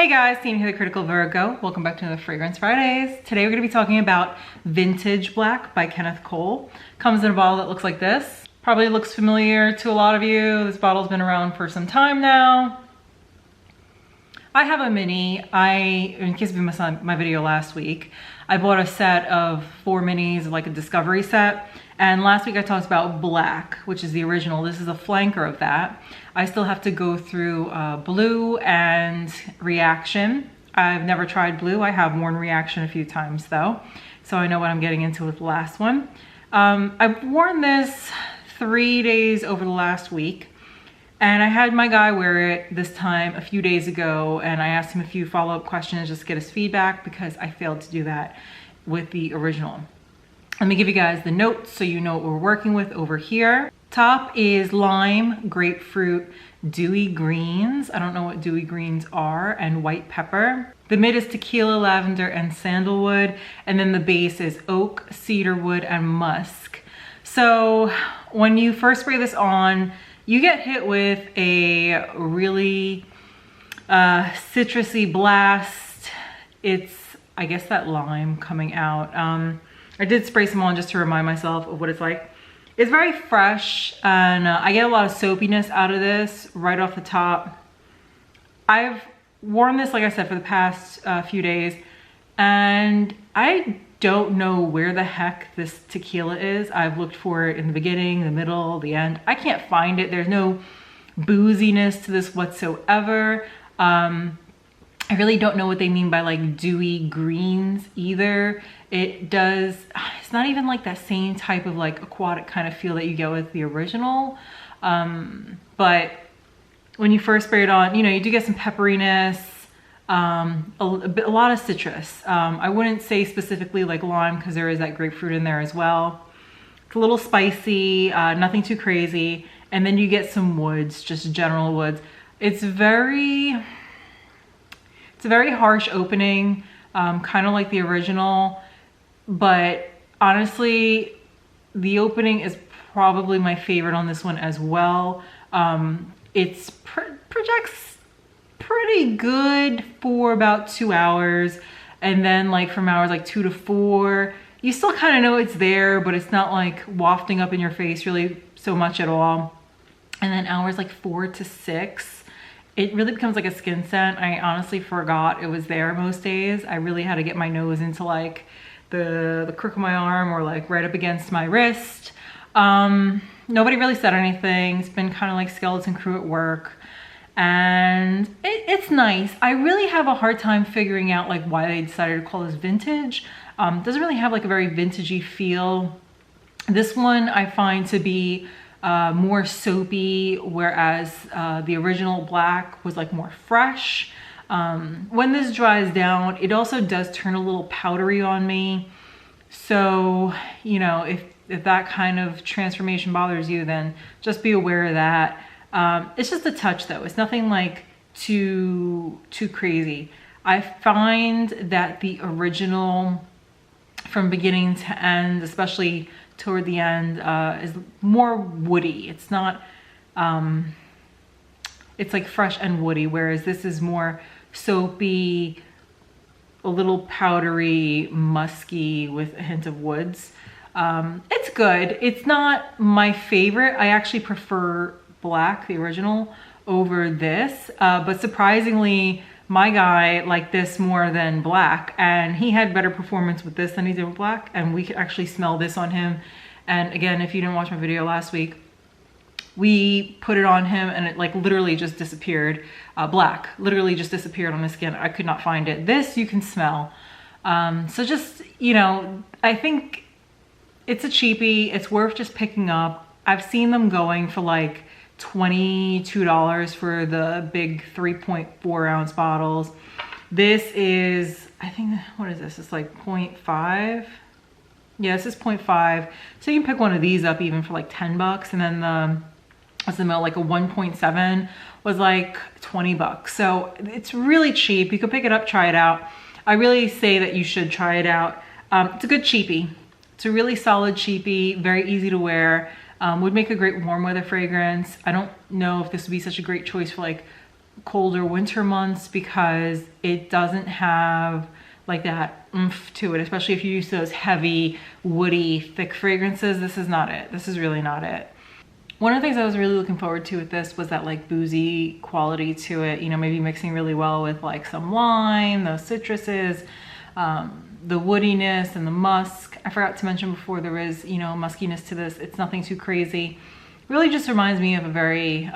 Hey guys, Team here, the Critical Virgo. Welcome back to another Fragrance Fridays. Today we're going to be talking about Vintage Black by Kenneth Cole. Comes in a bottle that looks like this. Probably looks familiar to a lot of you. This bottle's been around for some time now. I have a mini. In case you missed my video last week, I bought a set of 4 minis, like a discovery set. And last week I talked about Black, which is the original. This is a flanker of that. I still have to go through Blue and Reaction. I've never tried Blue. I have worn Reaction a few times though, so I know what I'm getting into with the last one. I've worn this 3 days over the last week, and I had my guy wear it this time a few days ago, and I asked him a few follow-up questions just to get his feedback because I failed to do that with the original. Let me give you guys the notes so you know what we're working with over here. Top is lime, grapefruit, dewy greens. I don't know what dewy greens are, and white pepper. The mid is tequila, lavender, and sandalwood. And then the base is oak, cedarwood, and musk. So when you first spray this on, you get hit with a really citrusy blast. It's, I guess, that lime coming out. I did spray some on just to remind myself of what it's like. It's very fresh, and I get a lot of soapiness out of this right off the top. I've worn this, like I said, for the past few days, and I don't know where the heck this tequila is. I've looked for it in the beginning, the middle, the end. I can't find it. There's no booziness to this whatsoever. I really don't know what they mean by like dewy greens either. It's not even like that same type of like aquatic kind of feel that you get with the original. But when you first spray it on, you know, you do get some pepperiness, a lot of citrus. I wouldn't say specifically like lime because there is that grapefruit in there as well. It's a little spicy, nothing too crazy. And then you get some woods, just general woods. It's a very harsh opening, kind of like the original, but honestly, the opening is probably my favorite on this one as well. It projects pretty good for about 2 hours, and then like from hours like 2 to 4, you still kind of know it's there, but it's not like wafting up in your face really so much at all. And then hours like 4 to 6, it really becomes like a skin scent. I honestly forgot it was there most days. I really had to get my nose into like the crook of my arm or like right up against my wrist. Nobody really said anything. It's been kind of like skeleton crew at work, and it's nice. I really have a hard time figuring out like why they decided to call this vintage. Doesn't really have like a very vintagey feel. This one I find to be more soapy, whereas the original Black was like more fresh. When this dries down, it also does turn a little powdery on me. So, you know, if that kind of transformation bothers you, then just be aware of that. It's just a touch though. It's nothing like too crazy. I find that the original from beginning to end, especially toward the end, is more woody. It's not, it's like fresh and woody, whereas this is more soapy, a little powdery, musky with a hint of woods. It's good. It's not my favorite. I actually prefer Black, the original, over this, but surprisingly, my guy liked this more than Black, and he had better performance with this than he did with Black, and we could actually smell this on him. And again, if you didn't watch my video last week, we put it on him and it like literally just disappeared. Black literally just disappeared on his skin. I could not find it. This you can smell. So just, you know, I think it's a cheapie. It's worth just picking up. I've seen them going for like $22 for the big 3.4 ounce bottles. This is, I think, what is this? It's like 0.5. Yeah, this is 0.5. So you can pick one of these up even for like 10 bucks. And then what's the mill? Like a 1.7 was like 20 bucks. So it's really cheap. You could pick it up, try it out. I really say that you should try it out. It's a good cheapie. It's a really solid cheapie, very easy to wear. Would make a great warm weather fragrance. I don't know if this would be such a great choice for like colder winter months because it doesn't have like that oomph to it, especially if you're used to those heavy, woody, thick fragrances. This is not it. This is really not it. One of the things I was really looking forward to with this was that like boozy quality to it, you know, maybe mixing really well with like some wine, those citruses, the woodiness and the musk. I forgot to mention before, there is, you know, muskiness to this. It's nothing too crazy. Really just reminds me of a very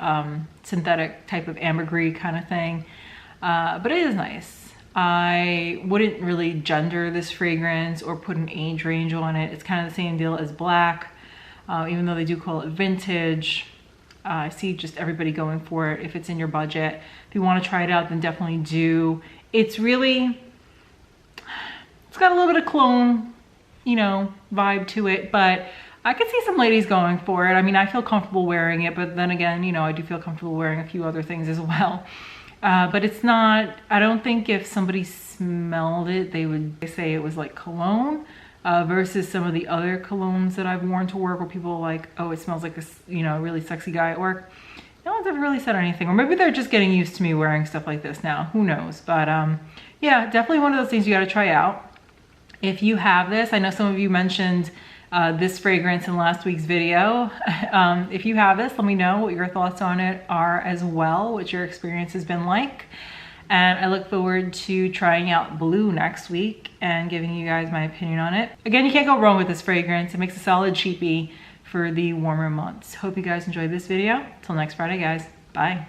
synthetic type of ambergris kind of thing, but it is nice. I wouldn't really gender this fragrance or put an age range on it. It's kind of the same deal as black, even though they do call it vintage. I see just everybody going for it if it's in your budget. If you want to try it out, then definitely do. It's really, it's got a little bit of cologne, you know, vibe to it, but I could see some ladies going for it. I mean, I feel comfortable wearing it, but then again, you know, I do feel comfortable wearing a few other things as well. But it's not, I don't think if somebody smelled it, they would say it was like cologne, versus some of the other colognes that I've worn to work where people are like, oh, it smells like a, you know, really sexy guy at work. No one's ever really said anything, or maybe they're just getting used to me wearing stuff like this now, who knows. But yeah, definitely one of those things you got to try out. If you have this, I know some of you mentioned this fragrance in last week's video. If you have this, let me know what your thoughts on it are as well, what your experience has been like. And I look forward to trying out Blue next week and giving you guys my opinion on it. Again, you can't go wrong with this fragrance. It makes a solid cheapie for the warmer months. Hope you guys enjoyed this video. Till next Friday, guys. Bye.